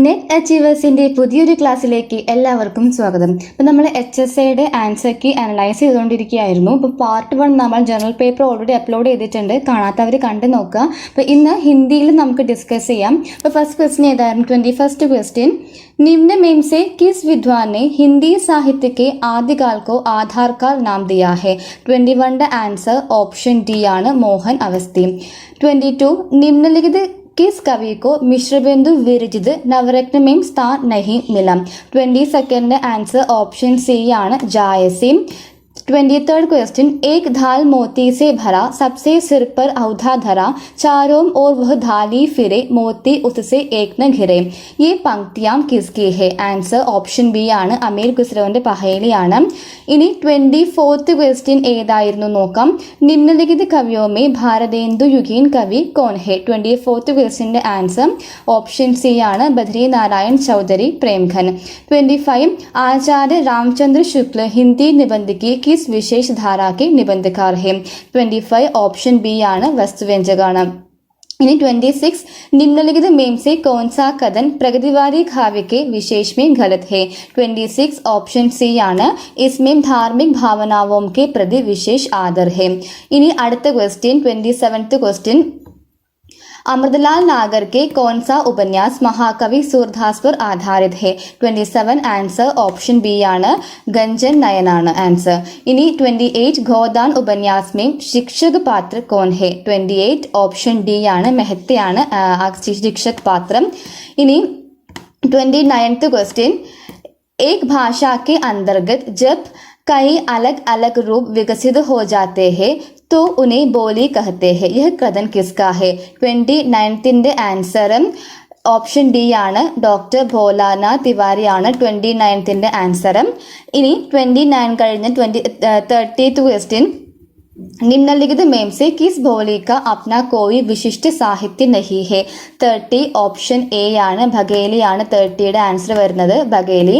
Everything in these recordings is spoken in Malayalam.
നെറ്റ് അച്ചീവേഴ്സിന്റെ പുതിയൊരു ക്ലാസ്സിലേക്ക് എല്ലാവർക്കും സ്വാഗതം. അപ്പോൾ നമ്മൾ HSAയുടെ ആൻസർ കീ അനലൈസ് ചെയ്തുകൊണ്ടിരിക്കുകയായിരുന്നു. ഇപ്പോൾ പാർട്ട് 1 നമ്മൾ ജനറൽ പേപ്പർ ഓൾറെഡി അപ്ലോഡ് ചെയ്തിട്ടുണ്ട്, കാണാത്തവർ കണ്ടു നോക്കുക. അപ്പോൾ ഇന്ന് ഹിന്ദിയിൽ നമുക്ക് ഡിസ്കസ് ചെയ്യാം. അപ്പോൾ ഫസ്റ്റ് ക്വസ്റ്റ്യൻ ഏതായിരുന്നു? 21st क्वेश्चन, निम्न में से किस विद्वान ने हिंदी साहित्य के आदिकाल को आधार काल नाम दिया है? 21 आंसर ऑप्शन डी ആണ് മോഹൻ അവസ്ഥി. 22 निम्नलिखित किस कवि को मिश्रबिंदु विरचित नवरत्न में स्थान नहीं मिला? 22nd आंसर ऑप्शन सी ആണ് जायसी. 23rd क्वेश्चन, एक धाल मोती से भरा, सबसे सिर पर औधा धरा, चारों ओर वह धाली फिरे, मोती उससे एक न घिरे. ये पंक्तियां किसकी है? ആൻസർ ഓപ്ഷൻ ബി ആണ് അമീർ ഖുസ്രോവിന്റെ പഹേലിയാണ്. ഇനി 24th क्वेश्चन ഏതായിരുന്നു നോക്കാം. നിമ്നലിഖിത കവിയോ മേ ഭാരതേന്ദു യുഗീൻ കവി കോൺ ഹെ? 24th क्वेश्चनന്റെ ആൻസർ ഓപ്ഷൻ സി ആണ് ബദ്രി നാരായൺ ചൗധരി പ്രേംഘൻ. 25 आचार्य रामचंद्र शुक्ल हिंदी निबंध की किस विशेष धारा के निबंधकार है? 25 ऑप्शन बी ആണ് വസ്തുവ്യഞ്ജകാണ്. इनी 26 निम्नलिखित में से कौन सा कथन प्रगतिवादी काव्य के विशेष में गलत है? 26 ऑप्शन सी ആണ്. इसमें धार्मिक भावनाओं के प्रति विशेष आदर है. इनी അടുത്ത क्वेश्चन 27th क्वेश्चन, अमृतलाल नागर के कौन सा उपन्यास महाकवि सूरदास पर आधारित है? 27 आंसर ऑप्शन बी ആണ് गंजन नयन ആണ് आंसर. इनी 28 गोदान उपन्यास में शिक्षक पात्र कौन है? 28 ऑप्शन डी ആണ് മെഹത്തയാണ് शिक्षक पात्र. इनी 29th क्वेश्चन, एक भाषा के अंतर्गत जब कई अलग अलग रूप विकसित हो जाते हैं तो उन्हें बोली कहते हैं. यह कथन किसका है? 29th ആൻസർ ഓപ്ഷൻ ഡി ആണ് ഡോക്ടർ ഭോലാനാഥ് തിവാരി ആണ് 29th ആൻസർ. ഇനി 29 കഴിഞ്ഞ് 30th क्वेश्चन, निम्नलिखित में से किस बोली का अपना कोई विशिष्ट साहित्य नहीं है? 30 ഓപ്ഷൻ എ ആണ് ബഘേലി ആണ് 30യുടെ ആൻസർ വരുന്നത് ബഘേലി.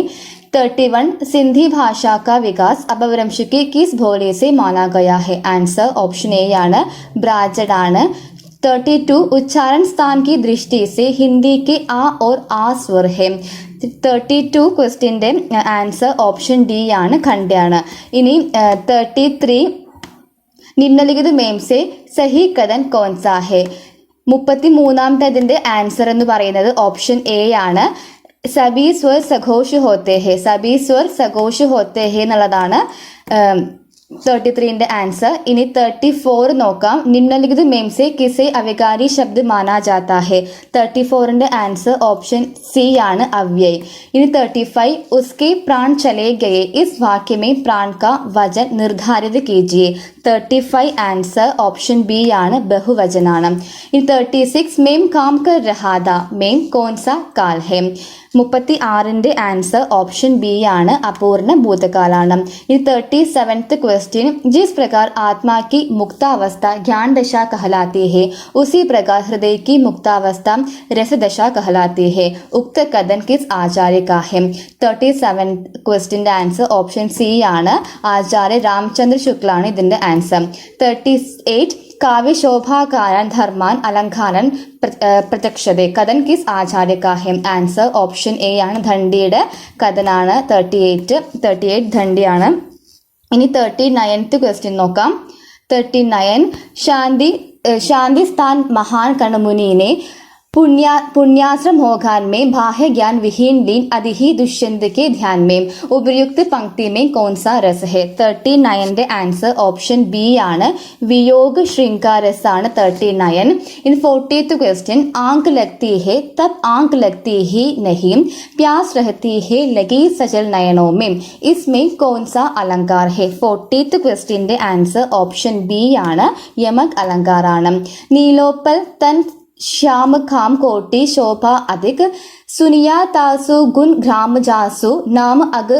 31 सिंधी भाषा का विकास अपभ्रंश की किस बोली से माना गया है? आंसर ऑप्शन ए ആണ് ब्राजड ആണ്. 32 उच्चारण स्थान की दृष्टि से हिंदी के आ और आ स्वर है. 32 क्वेश्चൻ്റെ ആൻസർ ഓപ്ഷൻ ഡി ആണ് ഖണ്ഡ്യാണ്. ഇനി 33 निम्नलिखित में से सही कथन कौन सा है? 33ാമത്തേതിൻ്റെ ആൻസർ എന്ന് പറയുന്നത് ഓപ്ഷൻ എ ആണ് സബി സ്വർ സഘോഷ് ഹോത്തെ ഹെ. സബി സ്വർ സഘോഷ് ഹോത്തെ ഹെ എന്നുള്ളതാണ് 33ന്റെ ആൻസർ. ഇനി 34 നോക്കാം. നിമ്നലിഖിത് में से किसे अविकारी शब्द माना जाता है? 34ന്റെ ആൻസർ ഓപ്ഷൻ സി ആണ് അവ്യയ്. ഇനി 35 उसके प्राण चले गए, इस वाक्य में प्राण का वजन निर्धारित कीजिए. 35 ആൻസർ ഓപ്ഷൻ ബി ആണ് ബഹുവചനാണ്. ഇനി 36 मेम काम कर रहा था, मेम कौन सा काल है? 36ന്റെ ആൻസർ ഓപ്ഷൻ ബി ആണ് അപൂർണ ഭൂതകാലാണ്. ഇനി 37th क्वेश्चन, जिस प्रकार आत्मा की मुक्तावस्था ज्ञान दशा कहलाती है उसी प्रकार हृदय की मुक्तावस्था रस दशा कहलाती है. उक्त कथन किस आचार्य का है? 37th क्वेश्चൻ്റെ ആൻസർ ഓപ്ഷൻ സി ആണ് ആചാര്യ രാമചന്ദ്ര ശുക്ല ആണ് ഇതിൻ്റെ ആൻസർ. 38 काव्य शोभा कारण धर्मान अलंकारन प्रत्यक्षते कथन किस आचार्य का है? ആൻസർ ഓപ്ഷൻ എ ആണ് ധണ്ഡിയുടെ കഥനാണ് 38 ധണ്ഡിയാണ്. ഇനി 39th क्वेश्चन നോക്കാം. 39 शांति स्थान महान कणमुनि ने पुण्याश्रम होगान में बाह्य ज्ञान विहीन लीन अधिही दुष्यंत के ध्यान में उपयुक्त पंक्ति में कौन सा रस है? 39ന്റെ ആൻസർ ഓപ്ഷൻ ബി ആണ് വിयोग श्रृंगार रस ആണ് 39. इन 40th क्वेश्चन, आंख लगती है तब आंख लगती ही नहीं, प्यास रहती है लगी सजल नयनों में, इसमें कौन सा अलंकार है? 40th क्वेश्चൻ്റെ ആൻസർ ഓപ്ഷൻ ബി ആണ് യമക് अलंकार ആണ്. നീലോപ്പൽ തൻ श्याम खाम कोटि शोभा अधिक, सुनिया तासु गुण ग्राम जासु नाम अग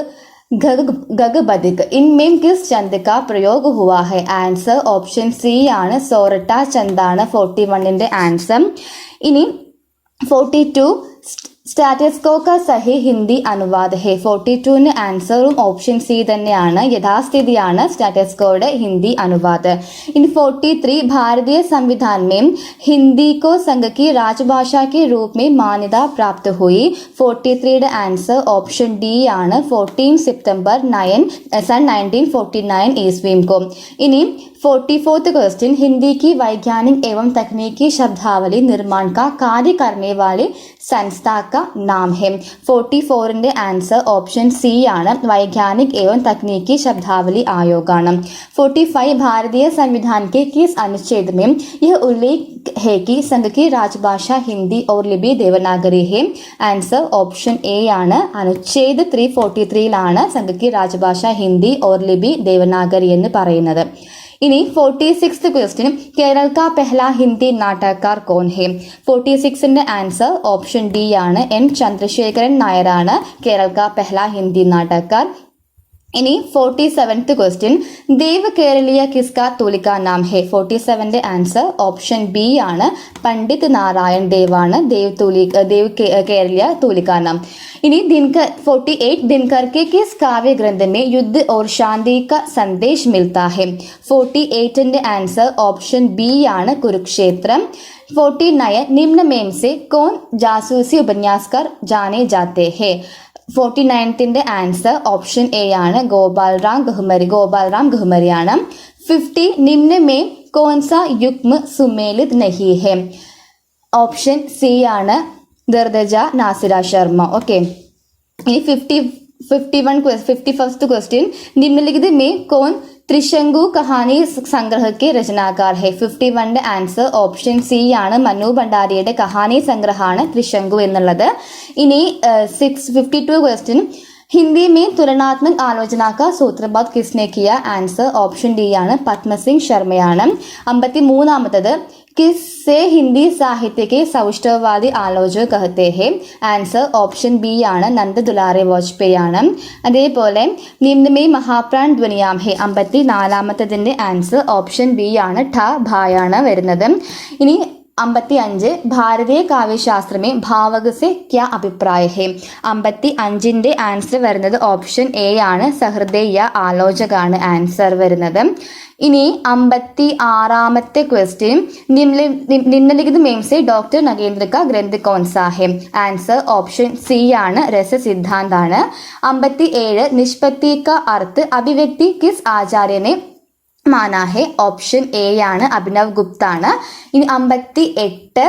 गग बदिक, इनमें किस चंद का प्रयोग हुआ है? ആൻസർ ഓപ്ഷൻ സി ആണ് സോറട്ട ചന്ദാണ് 41ന്റെ ആൻസർ. ഇനി 42 സ്റ്റാറ്റസ് का സഹി ഹിന്ദി അനുവാദ് ഹെ 42 ആൻസറും ഓപ്ഷൻ സി തന്നെയാണ്. യഥാസ്ഥിതിയാണ് സ്റ്റാറ്റസ് കോയുടെ ഹിന്ദി അനുവാദ്. ഇനി 43 भारतीय संविधान में हिंदी को संघ की राजभाषा के रूप में मान्यता प्राप्त हुई. 43 ആൻസർ ഓപ്ഷൻ ഡി ആണ്. 14 सितंबर 1949 ईस्वी को. इनी 44th क्वेश्चन हिंदी की वैज्ञानिक एवं तकनीकी शब्दावली निर्माण का कार्य करने वाले संस्था का नाम है. 44 आंसर ऑप्शन सी ആണ്. वैज्ञानिक एवं तकनीकी शब्दावली आयोग ആണ്. 45 भारतीय संविधान के किस अनुच्छेद में यह उल्लेख है कि संघ की राजभाषा हिंदी और लिपि देवनागरी है. आंसर ऑप्शन ए ആണ്. അനുച്ഛേദ് 343 സംഘ की राजभाषा हिंदी और लिपि देवनागरी എന്ന് പറയുന്നത്. इनी 46th क्वेश्चन केरल का पहला हिंदी नाटककार कौन है. 46 आंसर ऑप्शन डी ആണ്. എൻ ചന്ദ്രശേഖരൻ നായരാണ് केरल का पहला हिंदी नाटककार. इनी 47th क्वेश्चन देव केरलीय किसका तूलिका नाम है. 47 आंसर ऑप्शन बी ആണ്. पंडित नारायण देव ആണ് देव केरलीय तूलिका नाम. इनी दिनकर 48 दिनकर के किस काव्य ग्रंथ में युद्ध और शांति का संदेश मिलता है. 48 आंसर ऑप्शन बी ആണ്. कुरुक्षेत्रम. 49 निम्न में से कौन जासूसी उपन्यासकार जाने जाते हैं. 49th ആൻസർ ഓപ്ഷൻ എ ആണ്. ഗോപാൽറാം ഗഹ്മരിയാണ്. 50 निम्न में कौन सा युग्म सुमेलित नहीं है. ഓപ്ഷൻ സി ആണ്. ദർദജ നാസിര ശർമ്മ. ഓക്കെ. ഇനി 51st क्वेश्चन निम्नलिखित में कौन त्रिशंकु कहानी संग्रह के रचनाकार है. 51 ആൻസർ ഓപ്ഷൻ സി ആണ്. മനു ഭണ്ഡാരിയുടെ കഹാനി സംഗ്രഹമാണ് ത്രിശങ്കു എന്നുള്ളത്. ഇനി 52 क्वेश्चन हिंदी में तुलनात्मक आलोचना का सूत्रपात किसने किया. आंसर ऑप्शन डी ആണ്. പത്മസിംഗ് ശർമ്മയാണ്. 53 किससे हिंदी साहित्य के सौष्ठववादी आलोचक कहते हैं. ആൻസർ ഓപ്ഷൻ ബി ആണ്. നന്ദ ദുലാറെ വാജ്പേയി ആണ്. അതേപോലെ നിമ്നമേ മഹാപ്രാൺ ധ്വനിയാം ഹെ 54 ആൻസർ ഓപ്ഷൻ ബി ആണ്. ഠ ഭായാണ് വരുന്നത്. ഇനി 55 भारतीय काव्यशास्त्र में भावग से क्या अभिप्राय है. 55 ആൻസർ വരുന്നത് ഓപ്ഷൻ എ ആണ്. സഹൃദയ ആലോചകാണ് ആൻസർ വരുന്നത്. ഇനി 56 क्वेश्चन निम्नलिखित में से डॉक्टर नगेंद्र का ग्रंथ कौन सा है. ആൻസർ ഓപ്ഷൻ സി ആണ്. രസ സിദ്ധാന്താണ്. 57 निष्पत्ति का अर्थ अभिव्यक्ति किस आचार्य ने माना है. ഓപ്ഷൻ എ ആണ്. അഭിനവ് ഗുപ്ത ആണ്. ഇനി 58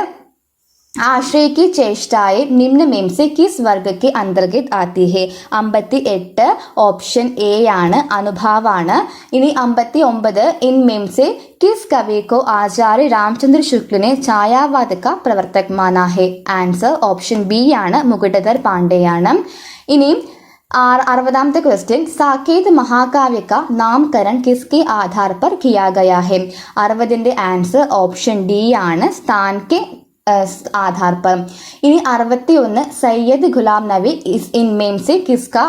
आश्रय की चेष्टाएं निम्न में से किस वर्ग के अंतर्गत आती है. 58 ऑप्शन ए ആണ്. അനുഭാവാണ്. ഇനി 59 इनमें से किस कवि को आचार्य रामचंद्र शुक्ल ने छायावाद का प्रवर्तक माना है. ആൻസർ ഓപ്ഷൻ ബി ആണ്. മുകുടധർ പാണ്ഡെയാണ്. ഇനി 60 क्वेश्चन साकेत महाकाव्य का नामकरण किसके आधार पर किया गया है. 60 आंसर ऑप्शन डी ആണ്. स्थान के आधार पर. इनी 61 सैयद गुलाम नबी इनमें से किसका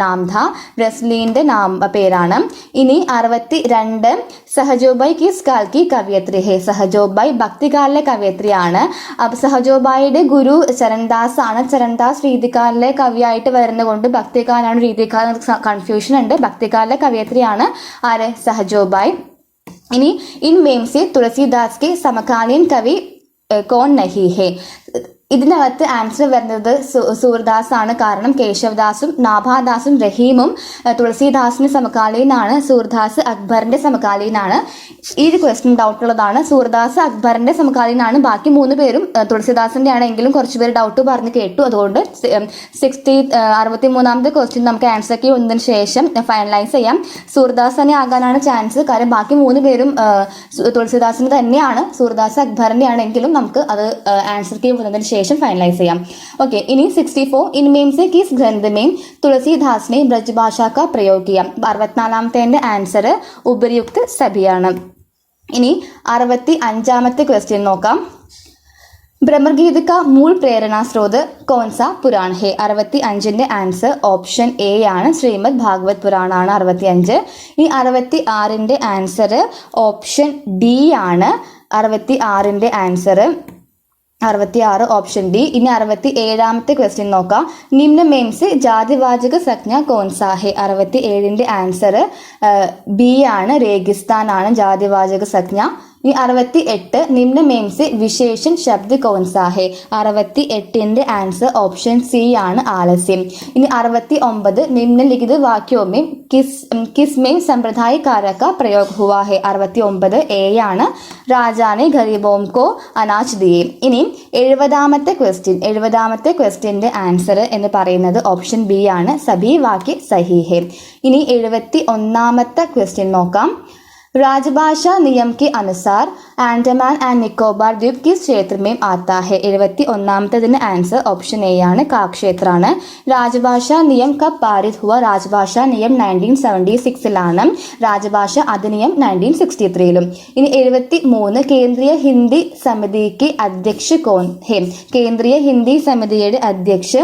नाम था. रसलीന്റെ नाम പേരാണ്. ഇനി 62 സഹജോബായി किस काल की कवयित्री है. സഹജോബായി ഭക്തികാലിലെ കവയത്രിയാണ്. അപ്പോൾ സഹജോബായിയുടെ ഗുരു ചരൺദാസ് ആണ്. ചരൺദാസ് രീതികാലിലെ കവിയായിട്ട് വരുന്നതുകൊണ്ട് ഭക്തികാലാണ് രീതികാൽ കൺഫ്യൂഷൻ ഉണ്ട്. ഭക്തികാലിലെ കവയത്രിയാണ് ആര്. സഹജോബായി. ഇനി इनमें से തുളസിദാസ് के समकालीन कवि कौन नहीं है. ഇതിനകത്ത് ആൻസർ വരുന്നത് സൂർദാസ് ആണ്. കാരണം കേശവദാസും നാഭാദാസും റഹീമും തുളസിദാസിന് സമകാലീനാണ്. സൂർദാസ് അക്ബറിന്റെ സമകാലീനാണ്. ഈ ഒരു ക്വസ്റ്റ്യൻ ഡൗട്ട് ഉള്ളതാണ്. സൂർദാസ് അക്ബറിന്റെ സമകാലീനാണ്. ബാക്കി 3 പേരും തുളസിദാസിന്റെ ആണെങ്കിലും കുറച്ച് പേര് ഡൗട്ട് പറഞ്ഞ് കേട്ടു. അതുകൊണ്ട് 63ാമത്തെ ക്വസ്റ്റ്യൻ നമുക്ക് ആൻസർ കീ ഒന്നതിന് ശേഷം ഫൈനലൈസ് ചെയ്യാം. സൂർദാസ് തന്നെ ആകാനാണ് ചാൻസ്. കാരണം ബാക്കി 3 പേരും തുളസിദാസിന് തന്നെയാണ്. സൂർദാസ് അക്ബറിന്റെ ആണെങ്കിലും നമുക്ക് അത് ആൻസർ കീ ഒന്നതിന് ശേഷം फाइनलाइज ചെയ്യാം. ओके. इनी 64 इनमें से किस ग्रंथ में तुलसीदास ने ब्रजभाषा का प्रयोग किया. 64ാമത്തെ ആൻസർ ഉപരിയുക്ത സഭിയാണ്. ഇനി 65ാമത്തെ ക്വസ്റ്റ്യൻ നോക്കാം. ब्रह्मगीत का मूल प्रेरणा स्रोत कौन सा पुराण है. 65 ആൻസർ ഓപ്ഷൻ എ ആണ്. ശ്രീമദ് ഭാഗവത് പുരാണാണ് 65. ഇനി 66 ആൻസർ ഓപ്ഷൻ ഡി ആണ്. 66 ആൻസർ 66 ഓപ്ഷൻ ഡി. ഇനി 67ാമത്തെ ക്വസ്റ്റ്യൻ നോക്കാം. നിമ്ന में से ജാതിവാചക സംജ്ഞ कौन सा है? 67ന്റെ ആൻസർ ബി ആണ്, രേഗിസ്ഥാൻ ആണ് ജാതിവാചക സംജ്ഞ. ഇനി 68 നിമ്ന में से വിശേഷൺ ശബ്ദ कौन सा है? 68ന്റെ ആൻസർ ഓപ്ഷൻ സി ആണ്, ആലസ്യം. ഇനി 69 निम्नलिखित वाक्यों में किसमें संप्रदाय कारक का प्रयोग हुआ है? 69 എ ആണ്, രാജാനെ ഗരീബോം കോ അനാജ് ദിയെ. ഇനി 70ാമത്തെ ക്വസ്റ്റ്യന്റെ ആൻസർ എന്ന് പറയുന്നത് ഓപ്ഷൻ ബി ആണ്, സഭി വാക്യ സഹി ഹെ. ഇനി 71ാമത്തെ ക്വസ്റ്റ്യൻ നോക്കാം. राजभाषा नियम के अनुसार आंडमान एंड निकोबार द्वीप किस क्षेत्र में आता है? 71ാമത്തതിന് ആൻസർ ഓപ്ഷൻ എ ആണ്, കാക്ഷേത്രാണ്. രാജഭാഷാ നിയം കബ് പാരിത് ഹുവ? രാജഭാഷാ നിയം 1976ലാണ്, രാജഭാഷ അധിനിയം 1963ലും. ഇനി 73 കേന്ദ്രീയ ഹിന്ദി സമിതിക്ക് അധ്യക്ഷ കോൺ ഹെ? കേന്ദ്രീയ ഹിന്ദി സമിതിയുടെ അധ്യക്ഷ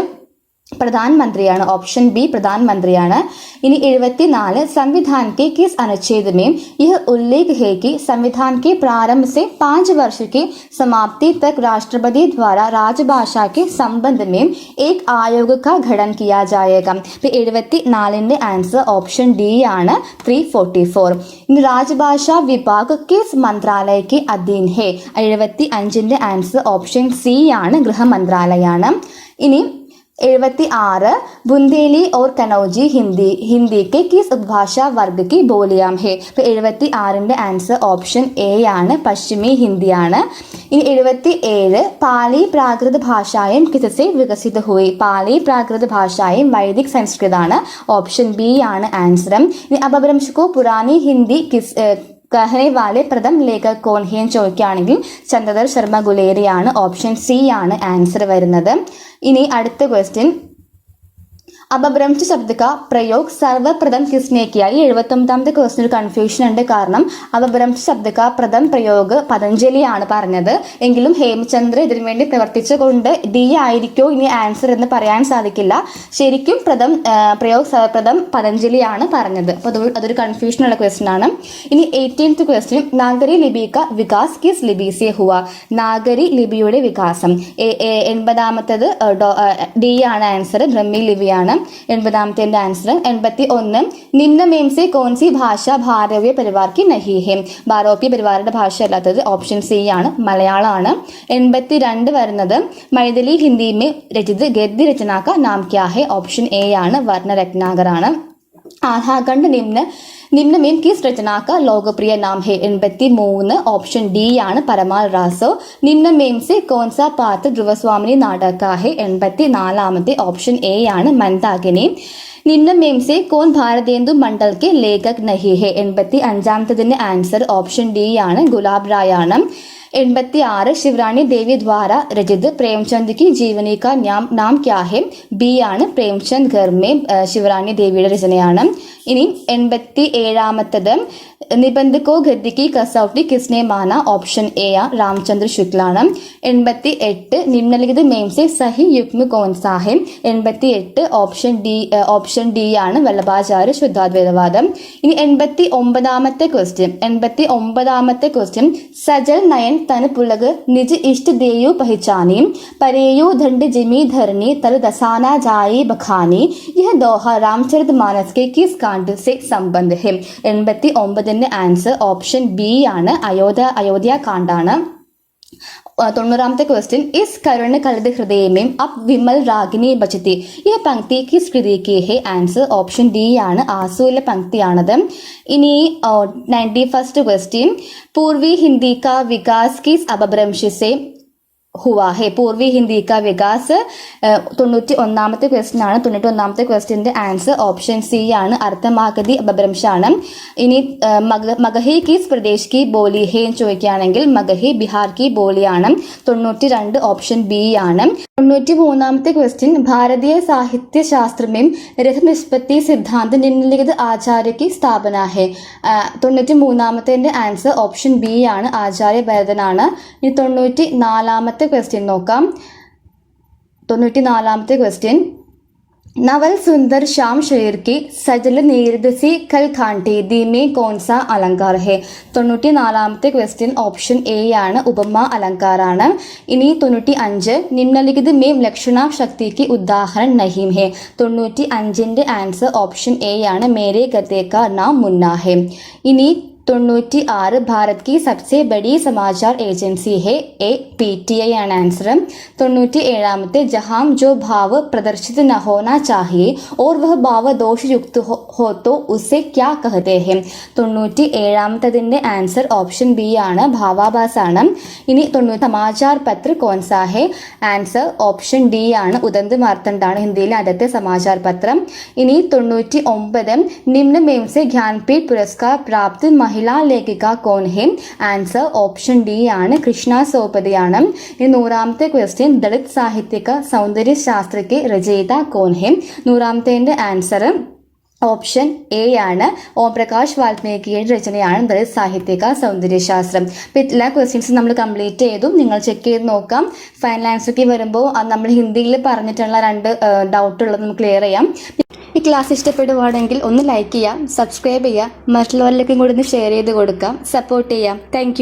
प्रधानमंत्रिയാണ്, ഓപ്ഷൻ ബി प्रधानमंत्रिയാണ്. इनी 74 संविधान के किस अनुच्छेद में यह उल्लेख है कि संविधान के प्रारंभ से 5 वर्ष की समाप्ति तक राष्ट्रपति द्वारा राजभाषा के संबंध में एक आयोग का गठन किया जाएगा? 74ന്റെ ആൻസർ ഓപ്ഷൻ ഡി ആണ്, 344. ഇനി രാജഭാഷാ വിഭാഗ് കിസ് മന്ത്രാലയ के अधीन है? 75ന്റെ ആൻസർ ഓപ്ഷൻ സി ആണ്, ഗൃഹമന്ത്രാലയാണ്. ഇനി 76 बुंदेली और कनौजी हिंदी के किस उपभाषा वर्ग की बोलियां है? 76ന്റെ ആൻസർ ഓപ്ഷൻ എ ആണ്, പശ്ചിമി ഹിന്ദിയാണ്. ഇനി 77 പാലി പ്രാകൃത ഭാഷായം കിസसे विकसित हुई? പാലി പ്രാകൃത ഭാഷായം വൈദിക് സംസ്കൃതാണ്, ഓപ്ഷൻ ബി ആണ് ആൻസർ. ഇനി അപഭ്രംശ को पुरानी हिंदी किस कहने वाले प्रथम लेखक कौन है എന്ന് ചോദിക്കുകയാണെങ്കിൽ ചന്ദ്രധർ ശർമ്മ ഗുലേരിയാണ്, ഓപ്ഷൻ സി ആണ് ആൻസർ വരുന്നത്. ഇനി അടുത്ത ക്വസ്റ്റ്യൻ. അപഭ്രംശ ശബ്ദ का प्रयोग सर्वप्रथम किसने किया? ഈ 79ാമത്തെ ക്വസ്റ്റ്യൻ ഒരു കൺഫ്യൂഷൻ ഉണ്ട്, കാരണം അപഭ്രംശ ശബ്ദ का പ്രഥം പ്രയോഗ പതഞ്ജലിയാണ് പറഞ്ഞത്, എങ്കിലും ഹേമചന്ദ്ര ഇതിനു വേണ്ടി പ്രവർത്തിച്ചുകൊണ്ട് ഡി ആയിരിക്കോ ഇനി ആൻസർ എന്ന് പറയാൻ സാധിക്കില്ല. ശരിക്കും പ്രയോഗ സർവപ്രഥം പതഞ്ജലിയാണ് പറഞ്ഞത്. അപ്പോൾ അതൊരു കൺഫ്യൂഷൻ ഉള്ള ക്വസ്റ്റ്യൻ ആണ്. ഇനി 18th ക്വസ്റ്റ്യൻ. നാഗരി ലിപി का विकास किस लिपि से हुआ? നാഗരി ലിപിയുടെ വികാസം 80ാമത്തത് ഡി ആണ് ആൻസർ, ബ്രഹ്മി ലിപിയാണ് 80ാമത്തെ ആൻസർ. 81 निम्न में से कौन सी भाषा ഭാരവീയ പരിവാർ की नहीं है? ഭാരവീയ പരിവാറിന്റെ ഭാഷ അല്ലാത്തത് ഓപ്ഷൻ സി ആണ്, മലയാളമാണ്. 82 വരുന്നത് മൈഥിലി ഹിന്ദി में രചിത ഗദ്യ രചന का नाम क्या है? ഓപ്ഷൻ എ ആണ്, വർണ്ണ രത്നാകർ ആണ്. ആധാഖണ്ഡ് निम्न में किस रचना का लोकप्रिय नाम है? 83 ഓപ്ഷൻ ഡി ആണ്, പരമാൽ റാസോ. निम्न में से कौन सा पात्र ध्रुवस्वामिनी नाटक का है? 84ാമത്തെ ഓപ്ഷൻ എ ആണ്, മന്ദാകിനി. निम्न में से कौन भारतेंदु मंडल के लेखक नहीं है? 85ാമത്തതിന്റെ ആൻസർ ഓപ്ഷൻ ഡി ആണ്, ഗുലാബ് റായ് ആണ്. 86 शिवरानी देवी द्वारा रचित प्रेमचंद की जीवनी का नाम क्या है? बी ആണ്, പ്രേംചന്ദ് ഘർ में ശിവറാണി ദേവിയുടെ രചനയാണ്. ഇനി 87ാമത്തത് निबंध को गद्य की कसौटी किसने माना? Option A Ramchandra शुक्लाണ്. 88 निम्नलिखित में से सही युग्म कौन सा है? 88 ഓപ്ഷൻ ഡി ആണ്, വല്ലഭാചാര്യ ശുദ്ധാദ്വൈതവാദം. ഇനി 89ാമത്തെ ക്വസ്റ്റ്യൻ. സജൽ നയൻ തൻ പുലക് നിജ ഇഷ്ട ദേയു പഹിചാനി പരേയു ദണ്ഡ് ജിമി ധർണി തൽ ദസാന ജായി ബഖാനി യഹ ദോഹ രാമചരിതമാനസ് के किस कांड से संबंध है? 89ന്റെ ആൻസർ ഓപ്ഷൻ ബി ആണ്, അയോധ്യ കാണ്ടാണ്. 90ാമത്തെ ക്വസ്റ്റ്യൻ. इस करुण कलित हृदय में अब विमल रागिनी बचती यह पंक्ति किस कृति की है? ആൻസർ ഓപ്ഷൻ ഡി ആണ്, ആസൂല പങ്ക്തിയാണത്. ഇനി 91st ക്വസ്റ്റ്യൻ. पूर्वी हिंदी का विकास किस अपभ्रंश से हुआ है? पूर्वी हिंदी का विकास 91ാമത്തെ ക്വസ്റ്റ്യൻ ആണ്. 91ാമത്തെ ക്വസ്റ്റ്യന്റെ ആൻസർ ഓപ്ഷൻ സി ആണ്, അർത്ഥമാഗതി അപഭ്രംശാണ്. ഇനി മഗഹി കിസ് പ്രദേശ് കി ബോലി ഹേ എന്ന് ചോദിക്കുകയാണെങ്കിൽ മഗഹി ബിഹാർ കി ബോലിയാണ്. 92 ഓപ്ഷൻ ബി ആണ്. 93ാമത്തെ ക്വസ്റ്റ്യൻ. ഭാരതീയ സാഹിത്യ ശാസ്ത്ര में रथ निष्पत्ति सिद्धांत निम्नलिखित आचार्य की स्थापना है? 93ാമത്തെ ആൻസർ ഓപ്ഷൻ ബി ആണ്, ആചാര്യ ഭരതനാണ്. ഇനി 94ാമത്തെ ക്വസ്റ്റ്യൻ നോക്കാം. 94ാമത്തെ ക്വസ്റ്റ്യൻ. नवल सुंदर श्याम शरीर की സജല നീരദസി കൽ ഖാണ്ടി ദീമേ കോൺസ അലങ്കാർ ഹെ. 94ാമത്തെ ക്വസ്റ്റ്യൻ ഓപ്ഷൻ എ ആണ്, ഉപമ അലങ്കാരാണ്. ഇനി 95 നിമ്നലിഖിത് മേം ലക്ഷണ ശക്തിക്ക് ഉദാഹरण नहीं है. 95ന്റെ ആൻസർ ഓപ്ഷൻ എ ആണ്, മേരെ ഗദ്ദെ കാ നാം മുന്ന ഹെ. ഇനി 96 भारत की सबसे बड़ी समाचार एजेंसी है. PTI ആണ് ആൻസർ. 97ാമത്തെ जहां जो भाव प्रदर्शित न होना चाहिए और वह भाव दोष युक्त हो तो उसे क्या कहते हैं. 97ാമത്തതിന്റെ ആൻസർ ഓപ്ഷൻ ബി ആണ്, ഭാവാഭാസാണ്. ഇനി 90 സമാചാർ പത്ര കോൺസാ ഹെ. ആൻസർ ഓപ്ഷൻ ഡി ആണ്, ഉദന്ത് മാർത്തണ്ഡാണ് ഹിന്ദിയിലെ ആദ്യത്തെ സമാചാർ പത്രം. ഇനി 99 നിമ്ന മേം സെ ജ്ഞാൻപീഠ് പുരസ്കാർ പ്രാപ്ത് महिला लेखिका कौन है. ആൻസർ ഓപ്ഷൻ ഡി ആണ്, കൃഷ്ണ സോപതിയാണ്. ഇനി 100ാമത്തെ ക്വസ്റ്റ്യൻ ദളിത് സാഹിത്യക സൗന്ദര്യ ശാസ്ത്രക്ക് രചയിത കോൻ ഹെ. 100ാമത്തെ ആൻസർ ഓപ്ഷൻ എ ആണ്, ഓം പ്രകാശ് വാൽമീകിയുടെ രചനയാണ് ദളിത് സാഹിത്യക സൗന്ദര്യശാസ്ത്രം. അപ്പോൾ എല്ലാ ക്വസ്റ്റ്യൻസും നമ്മൾ കംപ്ലീറ്റ് ചെയ്തു. നിങ്ങൾ ചെക്ക് ചെയ്ത് നോക്കാം. ഫൈനൽ ആൻസർക്ക് വരുമ്പോൾ നമ്മൾ ഹിന്ദിയിൽ പറഞ്ഞിട്ടുള്ള 2 ഡൗട്ട് ഉള്ളത് നമുക്ക് ക്ലിയർ ചെയ്യാം. ഈ ക്ലാസ് ഇഷ്ടപ്പെടുവാണെങ്കിൽ ഒന്ന് ലൈക്ക് ചെയ്യാം, സബ്സ്ക്രൈബ് ചെയ്യുക, മറ്റുള്ളവരിലേക്കും കൂടി ഒന്ന് ഷെയർ ചെയ്ത് കൊടുക്കാം, സപ്പോർട്ട് ചെയ്യാം. താങ്ക്